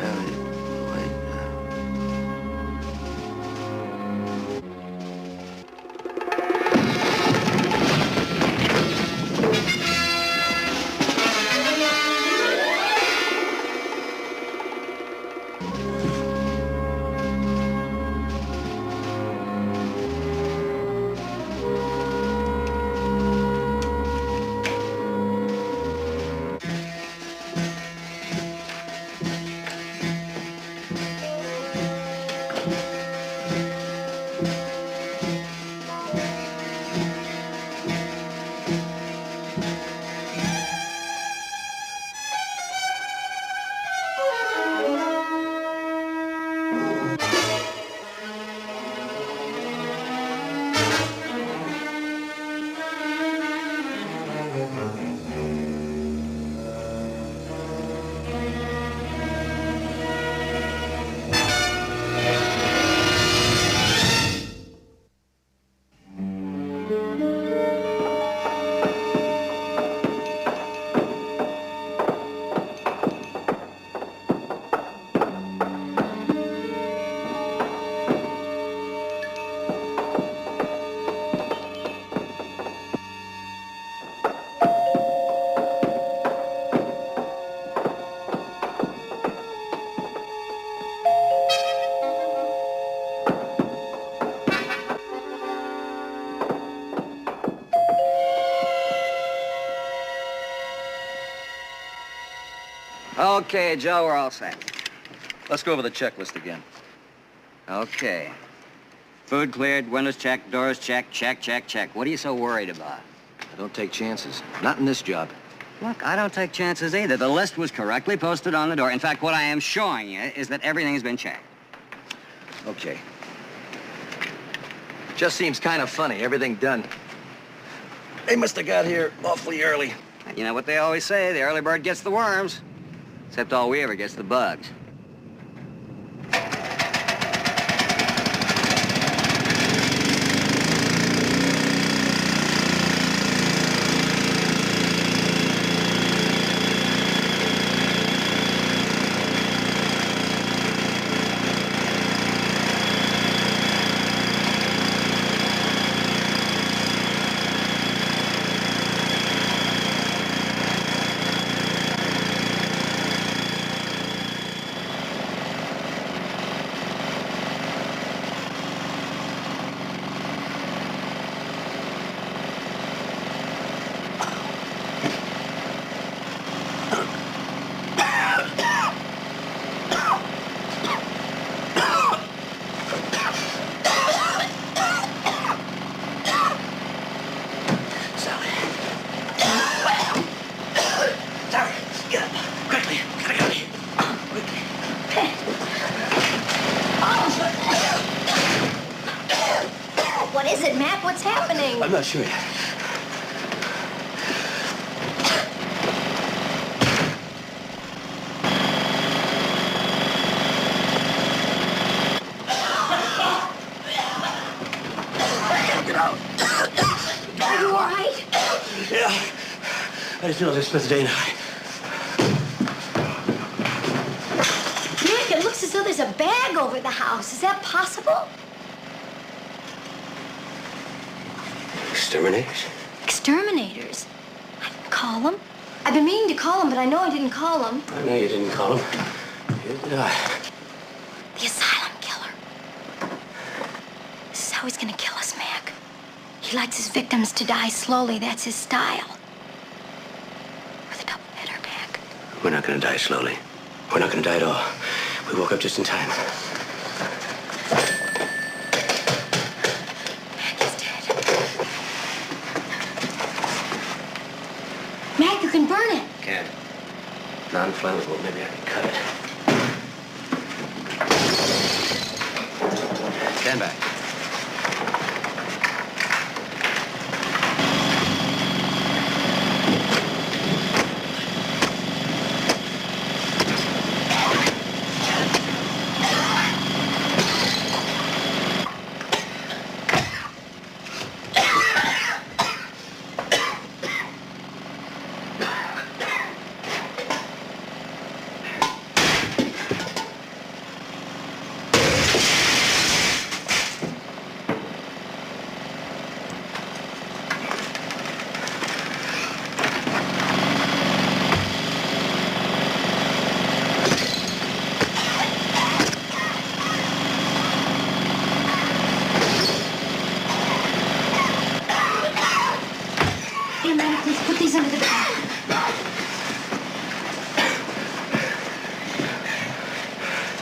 Sally, wait. Okay, Joe, we're all set. Let's go over the checklist again. Okay. Food cleared, windows checked, doors checked, check. What are you so worried about? I don't take chances. Not in this job. Look, I don't take chances either. The list was correctly posted on the door. In fact, what I am showing you is that everything's been checked. Okay. Just seems kind of funny, everything done. They must have got here awfully early. You know what they always say, the early bird gets the worms. Except all we ever gets the bugs. What is it, Matt? What's happening? I'm not sure yet. Get out. Are you all right? Yeah. I just feel I spent the day night. Nick, it looks as though there's a bag over the house. Is that possible? Exterminators? Exterminators? I didn't call them. I've been meaning to call them, but I know I didn't call them. I know you didn't call him. Neither did I. The asylum killer. This is how he's gonna kill us, Mac. He likes his victims to die slowly. That's his style. With a double header, Mac. We're not gonna die slowly. We're not gonna die at all. We woke up just in time. Mac, you can burn it. Can't. Non-flammable. Maybe I can cut it. Stand back.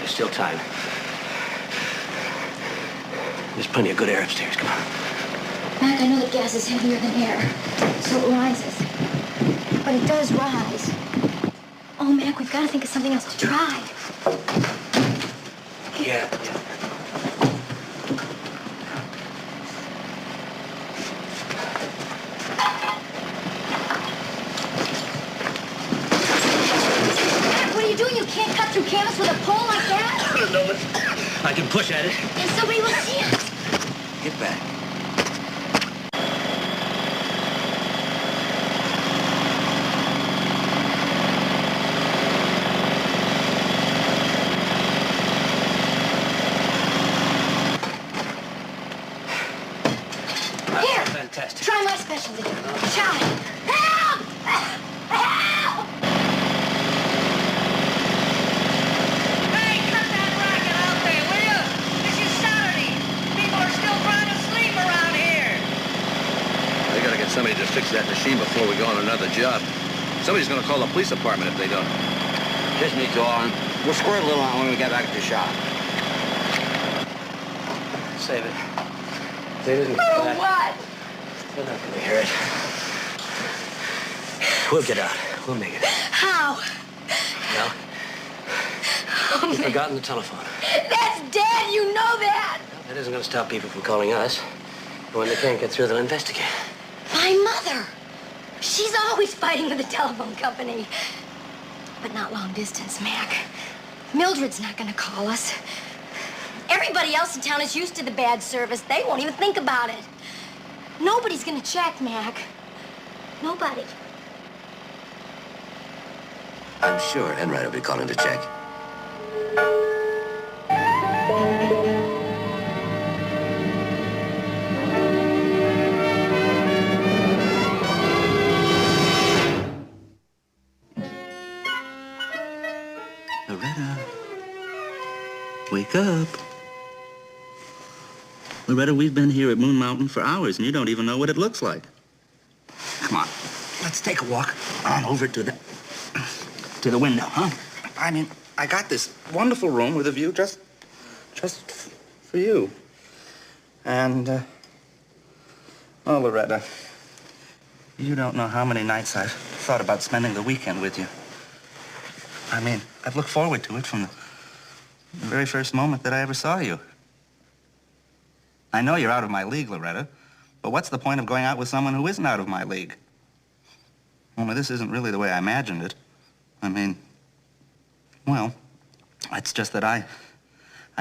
There's still time. There's plenty of good air upstairs. Come on. Mac, I know that gas is heavier than air, so it rises. But it does rise. Oh, Mac, we've got to think of something else to try. Yeah. Mac, what are you doing? You can't cut through canvas with a pole like that. I don't know, but I can push at it. And somebody will see us. Get back. Here, Fantastic. try my specialty. Try. Help! Help! Hey, cut that racket out there, will you? This is Saturday. People are still trying to sleep around here. They gotta get somebody to fix that machine before we go on another job. Somebody's gonna call the police department if they don't. Just me two, Arlen. We'll squirt a little on when we get back to the shop. Save it. Save it. For what? They're not gonna hear it. We'll get out. We'll make it. How? Well, Oh, you've man. forgotten the telephone. That's dead. You know that. That isn't gonna stop people from calling us. And when they can't get through, they'll investigate. My mother. She's always fighting with the telephone company. But not long distance, Mac. Mildred's not gonna call us. Everybody else in town is used to the bad service. They won't even think about it. Nobody's gonna check, Mac. Nobody. I'm sure Enright will be calling to check. Loretta, wake up. Loretta, we've been here at Moon Mountain for hours, and you don't even know what it looks like. Come on, let's take a walk on over to the window, huh? I mean, I got this wonderful room with a view just for you. And, oh, Loretta, you don't know how many nights I've thought about spending the weekend with you. I mean, I've looked forward to it from the very first moment that I ever saw you. I know you're out of my league, Loretta, but what's the point of going out with someone who isn't out of my league? Only this isn't really the way I imagined it. I mean, well, it's just that I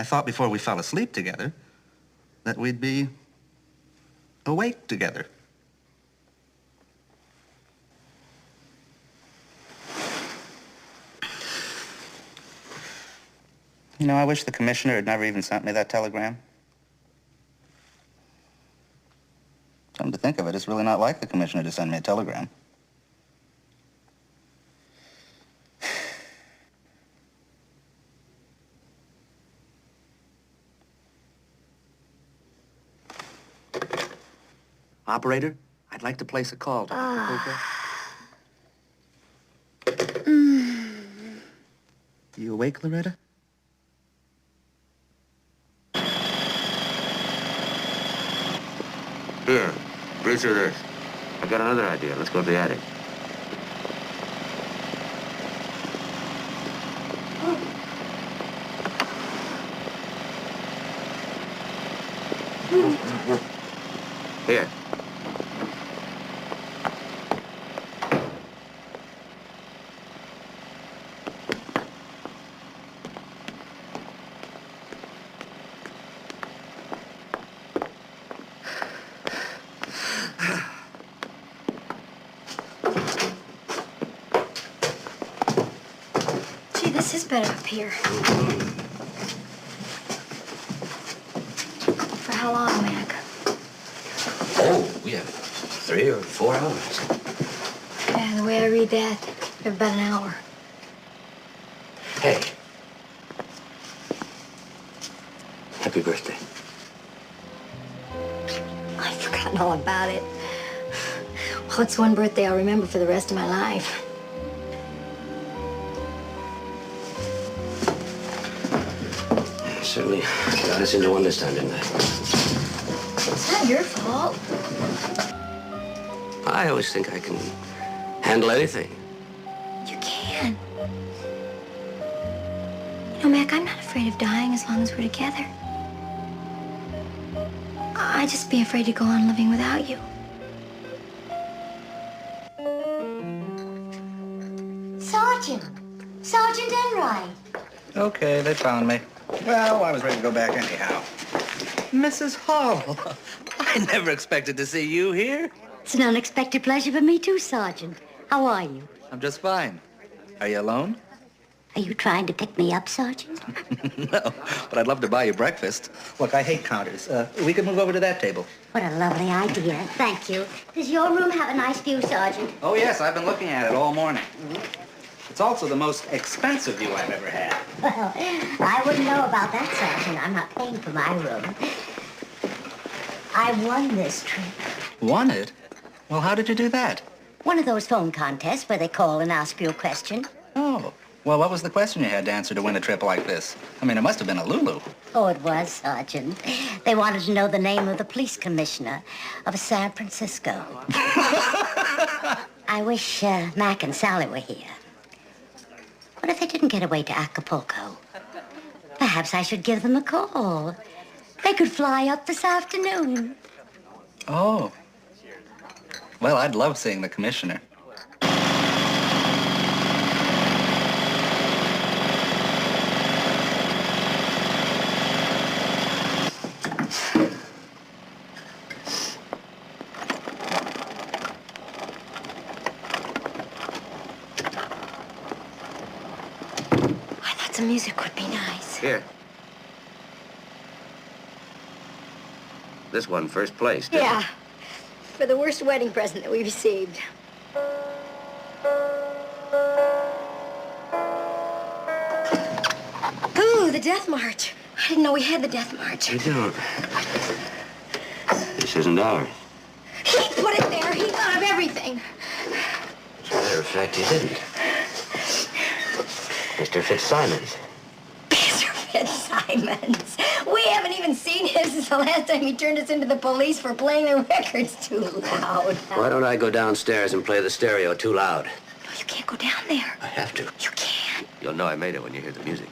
thought before we fell asleep together that we'd be awake together. You know, I wish the commissioner had never even sent me that telegram. Come to think of it, it's really not like the commissioner to send me a telegram. Operator, I'd like to place a call to You awake, Loretta? Here, breathe through this. I've got another idea. Let's go to the attic. Here. Gee, this is better up here. For how long, Mac? Oh, we have 3 or 4 hours. Yeah, the way I read that, we have about an hour. Hey. Happy birthday. I've forgotten all about it. Well, it's one birthday I'll remember for the rest of my life. certainly got us into one this time, didn't I? It's not your fault. I always think I can handle anything. You can. You know, Mac, I'm not afraid of dying as long as we're together. I'd just be afraid to go on living without you. Sergeant! Sergeant Enright! Okay, they found me. Well, I was ready to go back anyhow. Mrs. Hall, I never expected to see you here. It's an unexpected pleasure for me too, Sergeant. How are you? I'm just fine. Are you alone? Are you trying to pick me up, Sergeant? No, but I'd love to buy you breakfast. Look, I hate counters. We can move over to that table. What a lovely idea. Thank you. Does your room have a nice view, Sergeant? Oh, yes, I've been looking at it all morning. It's also the most expensive view I've ever had. Well, I wouldn't know about that, Sergeant. I'm not paying for my room. I won this trip. Won it? Well, how did you do that? One of those phone contests where they call and ask you a question. Oh, well, what was the question you had to answer to win a trip like this? I mean, it must have been a Lulu. Oh, it was, Sergeant. They wanted to know the name of the police commissioner of San Francisco. I wish Mac and Sally were here. What if they didn't get away to Acapulco? Perhaps I should give them a call. They could fly up this afternoon. Oh. Well, I'd love seeing the commissioner. The music would be nice. Here. This won first place, didn't Yeah. For the worst wedding present that we received. Ooh, the Death March. I didn't know we had the Death March. You don't. This isn't ours. He put it there. He thought of everything. As a matter of fact, he didn't. Mr. Fitzsimons. Mr. Fitzsimons. We haven't even seen him since the last time he turned us into the police for playing the records too loud. Why don't I go downstairs and play the stereo too loud? No, you can't go down there. I have to. You can't. You'll know I made it when you hear the music.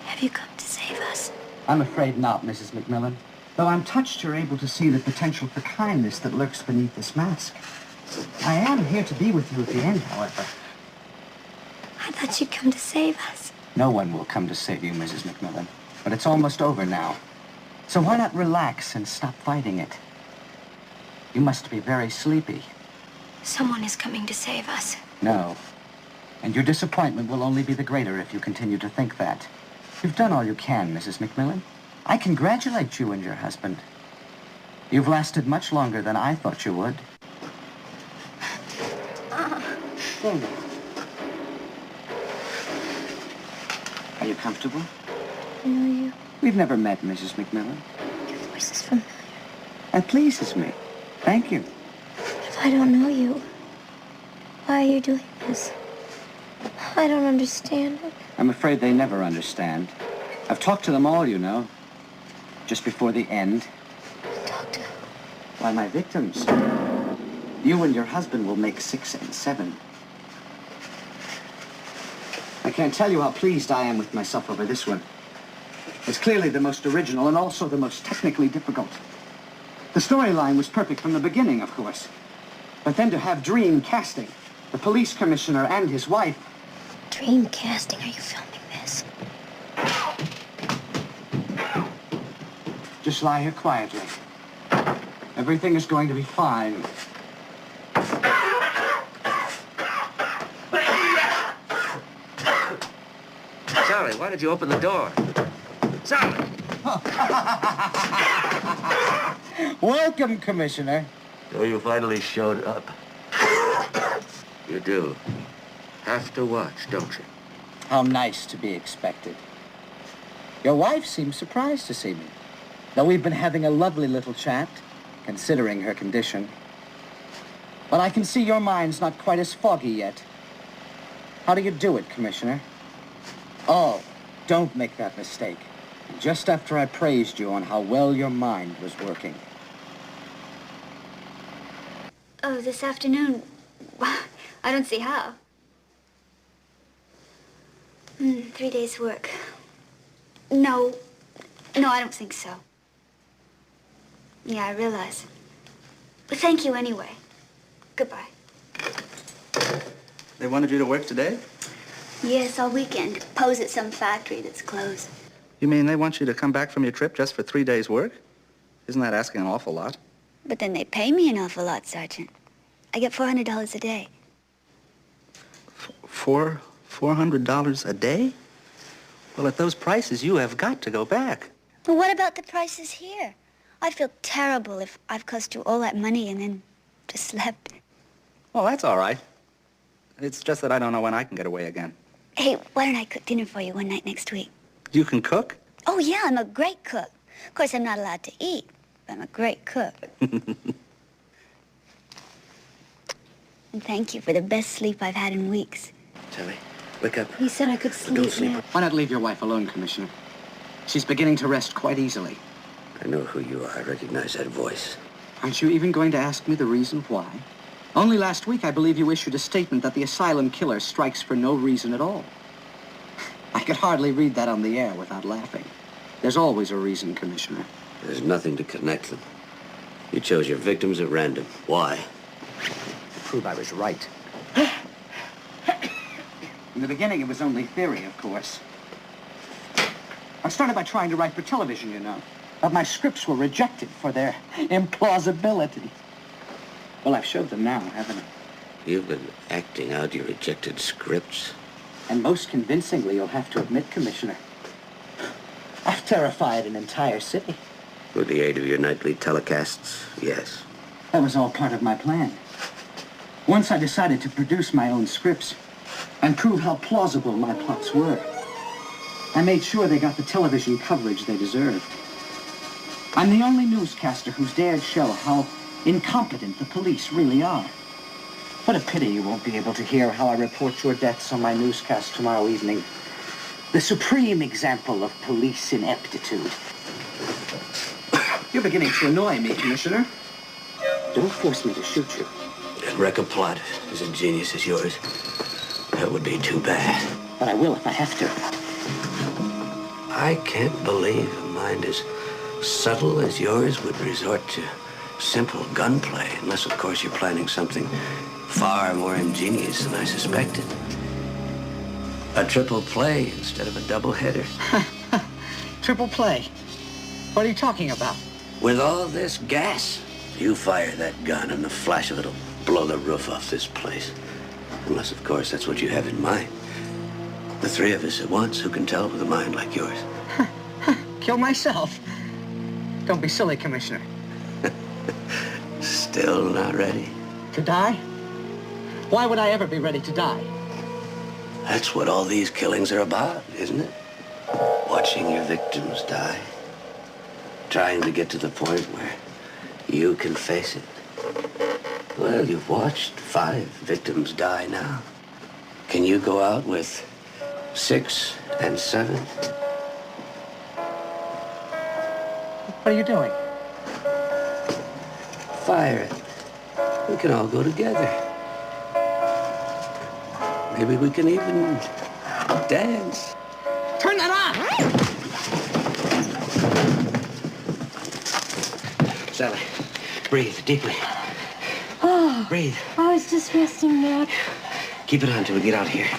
Have you come to save us? I'm afraid not, Mrs. McMillan. Though I'm touched you're able to see the potential for kindness that lurks beneath this mask. I am here to be with you at the end, however. I thought you'd come to save us. No one will come to save you, Mrs. McMillan. But it's almost over now. So why not relax and stop fighting it? You must be very sleepy. Someone is coming to save us. No. And your disappointment will only be the greater if you continue to think that. You've done all you can, Mrs. McMillan. I congratulate you and your husband. You've lasted much longer than I thought you would. Are you comfortable? I know you. We've never met, Mrs. McMillan. Your voice is familiar. That pleases me. Thank you. If I don't know you, why are you doing this? I don't understand it. I'm afraid they never understand. I've talked to them all, you know. Just before the end. Talk to Why, my victims. You and your husband will make 6 and 7. I can't tell you how pleased I am with myself over this one. It's clearly the most original and also the most technically difficult. The storyline was perfect from the beginning, of course. But then to have dream casting, the police commissioner and his wife... Dream casting? Are you filming this? Just lie here quietly. Everything is going to be fine. Sally, why did you open the door? Sally! Welcome, Commissioner. So you finally showed up. You do. Have to watch, don't you? How nice to be expected. Your wife seems surprised to see me. Though we've been having a lovely little chat, considering her condition. But I can see your mind's not quite as foggy yet. How do you do it, Commissioner? Oh, don't make that mistake. Just after I praised you on how well your mind was working. Oh, this afternoon? I don't see how. 3 days' work. No, I don't think so. Yeah, I realize. But thank you anyway. Goodbye. They wanted you to work today? Yes, all weekend. Pose at some factory that's closed. You mean they want you to come back from your trip just for 3 days' work? Isn't that asking an awful lot? But then they pay me an awful lot, Sergeant. I get $400 a day. $400 a day? Well, at those prices, you have got to go back. But what about the prices here? I'd feel terrible if I've cost you all that money and then just slept. Well, that's all right. It's just that I don't know when I can get away again. Hey, why don't I cook dinner for you one night next week? You can cook? Oh, yeah, I'm a great cook. Of course, I'm not allowed to eat, but I'm a great cook. And thank you for the best sleep I've had in weeks. Sally, wake up. He said I could sleep. Don't sleep. Now. Why not leave your wife alone, Commissioner? She's beginning to rest quite easily. I know who you are. I recognize that voice. Aren't you even going to ask me the reason why? Only last week, I believe you issued a statement that the asylum killer strikes for no reason at all. I could hardly read that on the air without laughing. There's always a reason, Commissioner. There's nothing to connect them. You chose your victims at random. Why? To prove I was right. In the beginning, it was only theory, of course. I started by trying to write for television, you know. But my scripts were rejected for their implausibility. Well, I've showed them now, haven't I? You've been acting out your rejected scripts. And most convincingly, you'll have to admit, Commissioner. I've terrified an entire city. With the aid of your nightly telecasts, yes. That was all part of my plan. Once I decided to produce my own scripts and prove how plausible my plots were, I made sure they got the television coverage they deserved. I'm the only newscaster who's dared show how incompetent the police really are. What a pity you won't be able to hear how I report your deaths on my newscast tomorrow evening. The supreme example of police ineptitude. You're beginning to annoy me, Commissioner. Don't force me to shoot you. And wreck a plot as ingenious as yours. That would be too bad. But I will if I have to. I can't believe a mind as subtle as yours would resort to simple gunplay, unless, of course, you're planning something far more ingenious than I suspected. A triple play instead of a double header. Triple play? What are you talking about? With all this gas, you fire that gun and the flash of it'll blow the roof off this place. Unless, of course, that's what you have in mind. The three of us at once, who can tell with a mind like yours? Kill myself? Don't be silly, Commissioner. Still not ready? To die? Why would I ever be ready to die? That's what all these killings are about, isn't it? Watching your victims die. Trying to get to the point where you can face it. Well, you've watched 5 victims die now. Can you go out with 6 and 7? What are you doing? Fire it. We can all go together. Maybe we can even dance. Turn that on! Sally, breathe deeply. Oh. Breathe. I was just resting, Mac. Keep it on till we get out of here.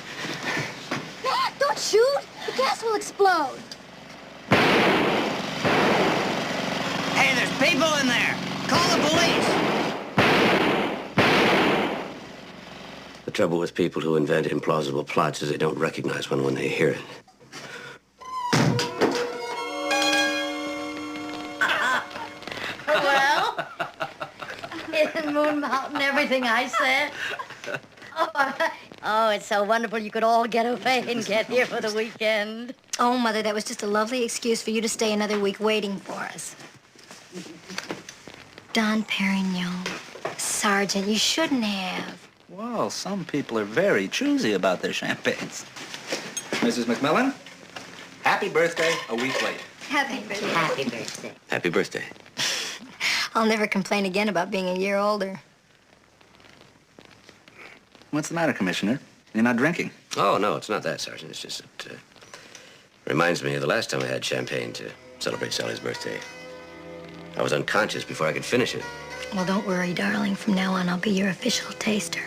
Mac, don't shoot! The gas will explode. Hey, there's people in there. Call the police. The trouble with people who invent implausible plots is they don't recognize one when they hear it. Well, in Moon Mountain, everything I said. Oh, it's so wonderful you could all get away and get here for the weekend. Oh, Mother, that was just a lovely excuse for you to stay another week waiting for us. Don Perignon. Sergeant, you shouldn't have. Well, some people are very choosy about their champagnes. Mrs. McMillan, happy birthday a week late. Happy birthday. Happy birthday. Happy birthday. I'll never complain again about being a year older. What's the matter, Commissioner? You're not drinking. Oh, no, it's not that, Sergeant. It's just that reminds me of the last time I had champagne to celebrate Sally's birthday. I was unconscious before I could finish it. Well, don't worry, darling. From now on, I'll be your official taster.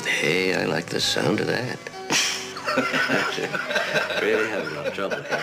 Hey, I like the sound of that. Really having a lot of trouble here.